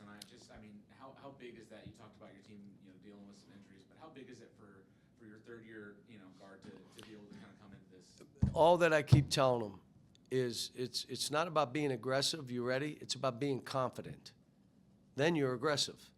tonight. Just, I mean, how big is that? You talked about your team, dealing with some injuries, but how big is it for your third year, guard to be able to kind of come into this? All that I keep telling them is it's not about being aggressive. You ready? It's about being confident. Then you're aggressive.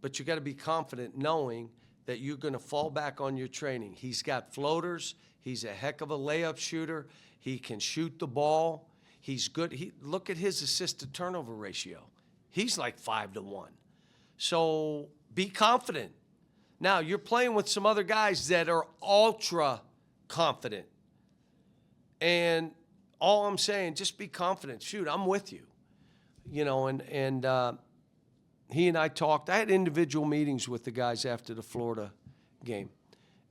But you got to be confident knowing that you're going to fall back on your training. He's got floaters. He's a heck of a layup shooter. He can shoot the ball. He's good. Look at his assist-to-turnover ratio. He's like 5-1. So be confident. Now, you're playing with some other guys that are ultra confident. And all I'm saying, just be confident. Shoot, I'm with you. He and I talked. I had individual meetings with the guys after the Florida game,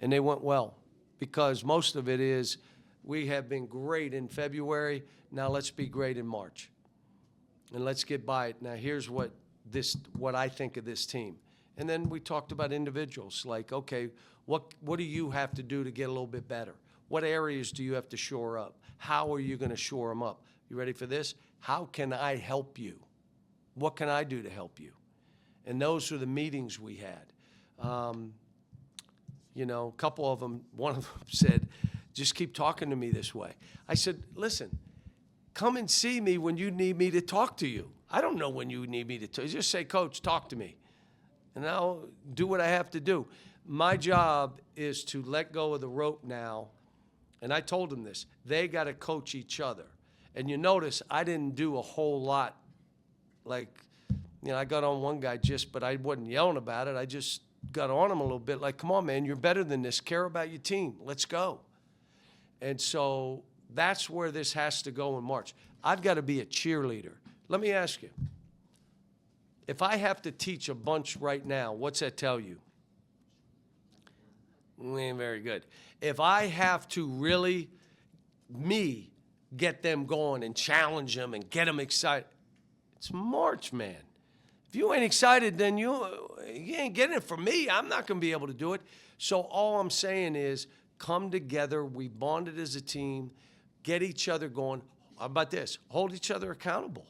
and they went well because most of it is we have been great in February. Now let's be great in March, and let's get by it. Now here's what I think of this team. And then we talked about individuals, like, okay, what do you have to do to get a little bit better? What areas do you have to shore up? How are you going to shore them up? You ready for this? How can I help you? What can I do to help you? And those were the meetings we had. A couple of them, one of them said, just keep talking to me this way. I said, listen, come and see me when you need me to talk to you. I don't know when you need me to talk. Just say, Coach, talk to me. And I'll do what I have to do. My job is to let go of the rope now. And I told them this. They got to coach each other. And you notice I didn't do a whole lot. I got on one guy but I wasn't yelling about it. I just got on him a little bit like, come on, man, you're better than this. Care about your team. Let's go. And so that's where this has to go in March. I've got to be a cheerleader. Let me ask you. If I have to teach a bunch right now, what's that tell you? Very good. If I have to really, get them going and challenge them and get them excited, it's March, man. If you ain't excited, then you ain't getting it from me. I'm not going to be able to do it. So all I'm saying is come together. We bonded as a team. Get each other going. How about this? Hold each other accountable.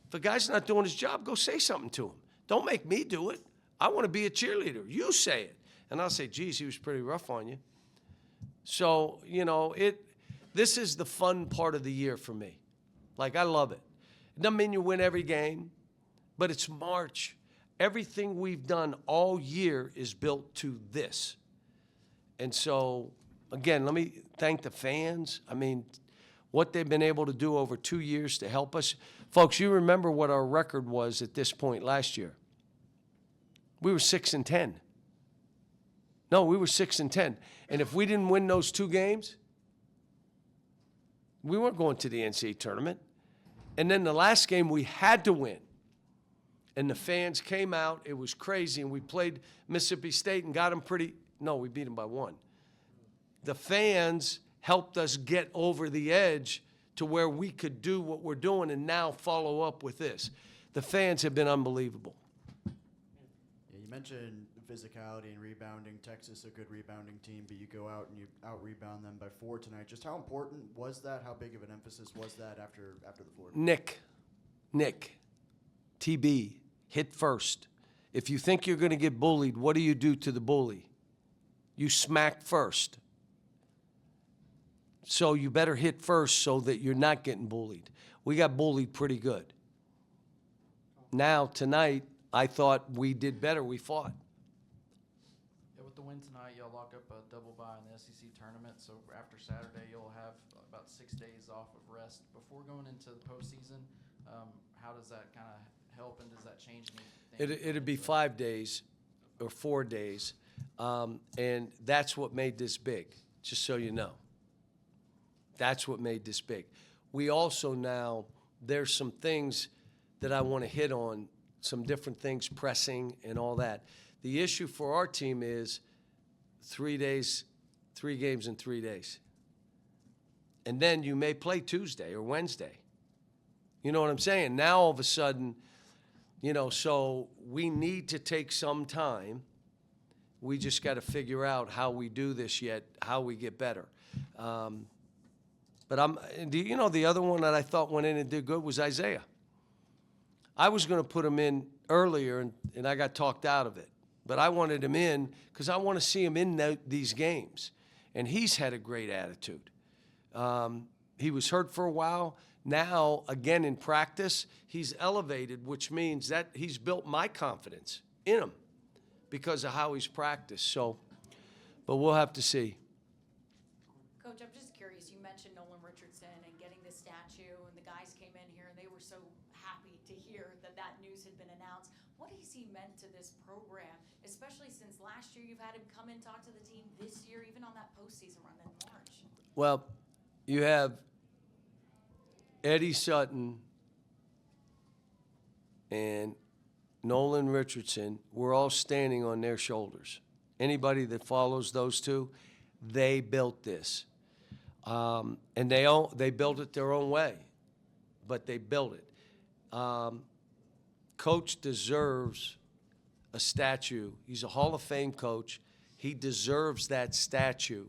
If a guy's not doing his job, go say something to him. Don't make me do it. I want to be a cheerleader. You say it. And I'll say, geez, he was pretty rough on you. So, this is the fun part of the year for me. I love it. It doesn't mean you win every game, but it's March. Everything we've done all year is built to this. And so, again, let me thank the fans. I mean, what they've been able to do over 2 years to help us. Folks, you remember what our record was at this point last year. We were 6-10. No, we were 6-10. And if we didn't win those 2 games, we weren't going to the NCAA tournament. And then the last game we had to win. And the fans came out. It was crazy. And we played Mississippi State and got them we beat them by 1. The fans helped us get over the edge to where we could do what we're doing and now follow up with this. The fans have been unbelievable. Yeah, you mentioned physicality and rebounding. Texas, a good rebounding team, but you go out and you out-rebound them by 4 tonight. Just how important was that? How big of an emphasis was that after the Florida? Nick, TB, hit first. If you think you're going to get bullied, what do you do to the bully? You smack first. So you better hit first so that you're not getting bullied. We got bullied pretty good. Now, tonight, I thought we did better. We fought. Yeah, with the win tonight, you'll lock up a double bye in the SEC tournament. So after Saturday, you'll have about 6 days off of rest before going into the postseason. How does that kind of help, and does that change anything? It'd be 5 days or 4 days, and that's what made this big, just so you know. That's what made this big. We also now, there's some things that I want to hit on, some different things, pressing and all that. The issue for our team is 3 days, 3 games in 3 days. And then you may play Tuesday or Wednesday. You know what I'm saying? Now all of a sudden, so we need to take some time. We just got to figure out how we do this yet, how we get better. But the other one that I thought went in and did good was Isaiah. I was going to put him in earlier, and I got talked out of it. But I wanted him in because I want to see him in these games. And he's had a great attitude. He was hurt for a while. Now, again, in practice, he's elevated, which means that he's built my confidence in him because of how he's practiced. So, but we'll have to see. Coach, I'm just curious. You mentioned Nolan Richardson and getting the statue, and the guys came in here and they were so happy to hear that that news had been announced. What has he meant to this program, especially since last year you've had him come and talk to the team, this year, even on that postseason run in March? Well, you have Eddie Sutton and Nolan Richardson. We're all standing on their shoulders. Anybody that follows those two, they built this. And they built it their own way, but they built it. Coach deserves a statue. He's a Hall of Fame coach. He deserves that statue.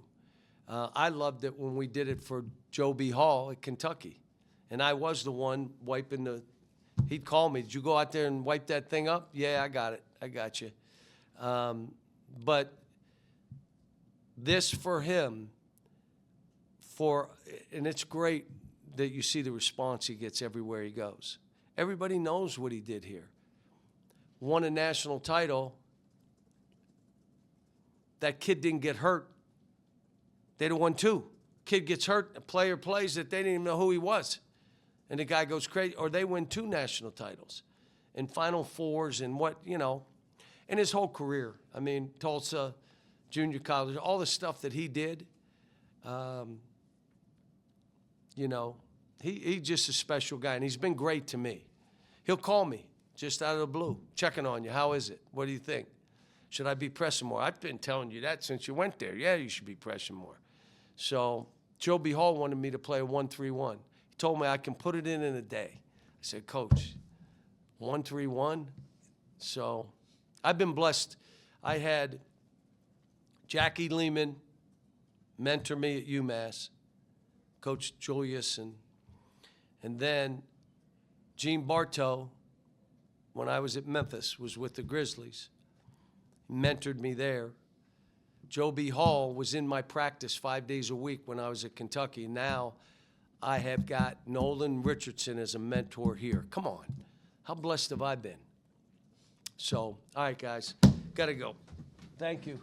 I loved it when we did it for Joe B. Hall at Kentucky. And I was the one wiping the – he'd call me, did you go out there and wipe that thing up? Yeah, I got it. I got you. But this for him, and it's great that you see the response he gets everywhere he goes. Everybody knows what he did here. Won a national title. That kid didn't get hurt. They'd have won 2. Kid gets hurt, a player plays that they didn't even know who he was. And the guy goes crazy. Or they win 2 national titles and Final Fours and and his whole career. I mean, Tulsa, junior college, all the stuff that he did, he's just a special guy, and he's been great to me. He'll call me just out of the blue, checking on you. How is it? What do you think? Should I be pressing more? I've been telling you that since you went there. Yeah, you should be pressing more. So Joe B. Hall wanted me to play a 1-3-1. He told me I can put it in a day. I said, Coach, 1-3-1? So I've been blessed. I had Jackie Lehman mentor me at UMass, Coach Julius, and then Gene Bartow, when I was at Memphis, was with the Grizzlies. He mentored me there. Joe B. Hall was in my practice 5 days a week when I was at Kentucky. Now I have got Nolan Richardson as a mentor here. Come on. How blessed have I been? So, all right, guys, got to go. Thank you.